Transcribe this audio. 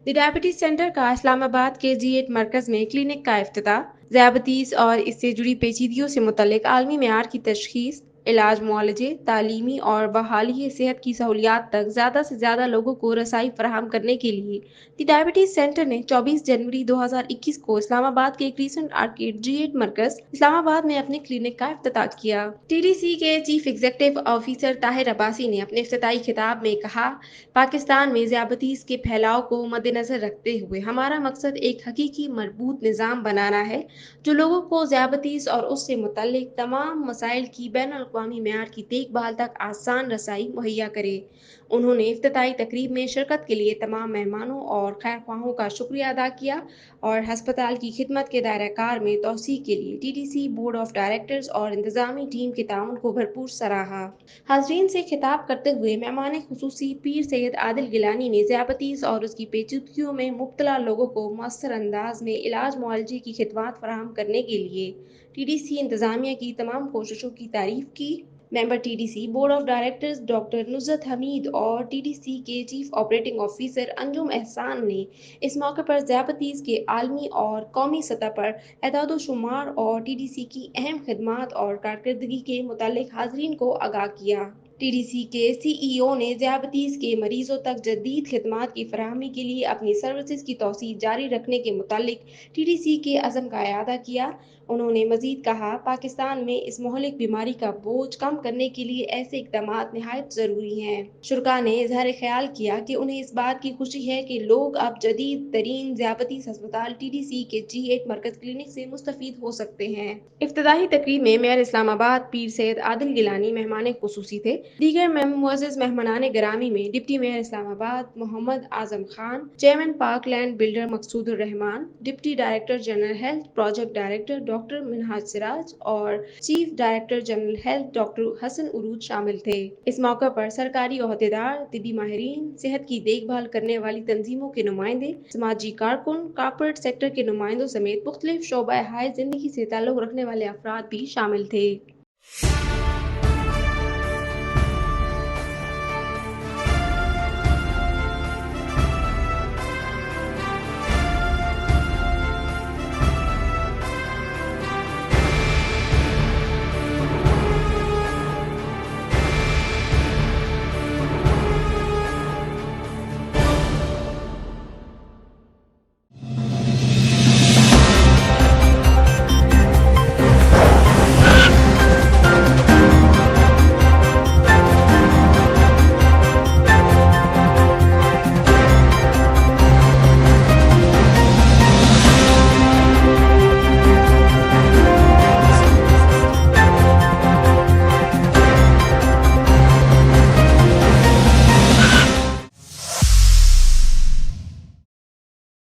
دی diabetes centre کا اسلام آباد کے G8 مرکز میں کلینک کا افتتاح۔ ذیابیطس اور اس سے جڑی پیچیدگیوں سے متعلق عالمی معیار کی تشخیص، علاج، معالجے، تعلیمی اور بحالی صحت کی سہولیات تک زیادہ سے زیادہ لوگوں کو رسائی فراہم کرنے کے لیے دی ڈائبٹیز سینٹر نے 24 جنوری 2021 کو اسلام آباد کے کریسنٹ آرکیڈ G8 مرکز اسلام آباد میں اپنے کلینک کا افتتاح کیا۔ TDC کے chief executive officer Tahir Abbasi نے اپنے افتتاحی خطاب میں کہا، پاکستان میں ذیابیطس کے پھیلاؤ کو مدنظر رکھتے ہوئے ہمارا مقصد ایک حقیقی مربوط نظام بنانا ہے جو لوگوں کو ذیابیطس اور اس سے متعلق تمام مسائل کی بین الاقوامی معیار کی دیکھ بھال تک آسان رسائی مہیا کرے۔ انہوں نے افتتاحی تقریب میں شرکت کے لیے تمام مہمانوں اور خیرخواہوں کا شکریہ ادا کیا اور ہسپتال کی خدمت کے دائرہ کار میں توسیع کے لیے TDC بورڈ آف ڈائریکٹرز اور انتظامی ٹیم کے تعاون کو بھرپور سراہا۔ حاضرین سے خطاب کرتے ہوئے مہمان خصوصی پیر سید عادل گیلانی نے ذیابیطس اور اس کی پیچیدگیوں میں مبتلا لوگوں کو مؤثر انداز میں علاج معالجے کی خدمات فراہم کرنے کے لیے TDC انتظامیہ کی تمام کوششوں کی تعریف کی۔ Member TDC board of directors doctor Nusrat Hameed اور TDC کے chief operating officer Anjum Ehsan نے اس موقع پر ذیابیطس کے عالمی اور قومی سطح پر اعداد و شمار اور TDC کی اہم خدمات اور کارکردگی کے متعلق حاضرین کو آگاہ کیا۔ TDC کے CEO نے ذیابیطس کے مریضوں تک جدید خدمات کی فراہمی کے لیے اپنی سروسز کی توسیع جاری رکھنے کے متعلق TDC کے عزم کا اعادہ کیا۔ انہوں نے مزید کہا، پاکستان میں اس مہلک بیماری کا بوجھ کم کرنے کے لیے ایسے اقدامات نہایت ضروری ہیں۔ شرکاء نے اظہار خیال کیا کہ انہیں اس بات کی خوشی ہے کہ لوگ اب جدید ترین ذیابیطس ہسپتال TDC کے G8 مرکز کلینک سے مستفید ہو سکتے ہیں۔ افتتاحی تقریب میں میئر اسلام آباد پیر سید عادل گیلانی مہمان خصوصی تھے۔ دیگر معزز مہمانان گرامی میں deputy mayor Islamabad Muhammad Azam Khan, chairman park land builder Maqsood ur Rehman, deputy director general health project director doctor Minhaj Siraj اور chief director general health doctor Hassan Urooj شامل تھے۔ اس موقع پر سرکاری عہدیدار، طبی ماہرین، صحت کی دیکھ بھال کرنے والی تنظیموں کے نمائندے، سماجی کارکن، کارپوریٹ سیکٹر کے نمائندوں سمیت مختلف شعبۂ حیات زندگی سے تعلق رکھنے والے افراد بھی شامل تھے۔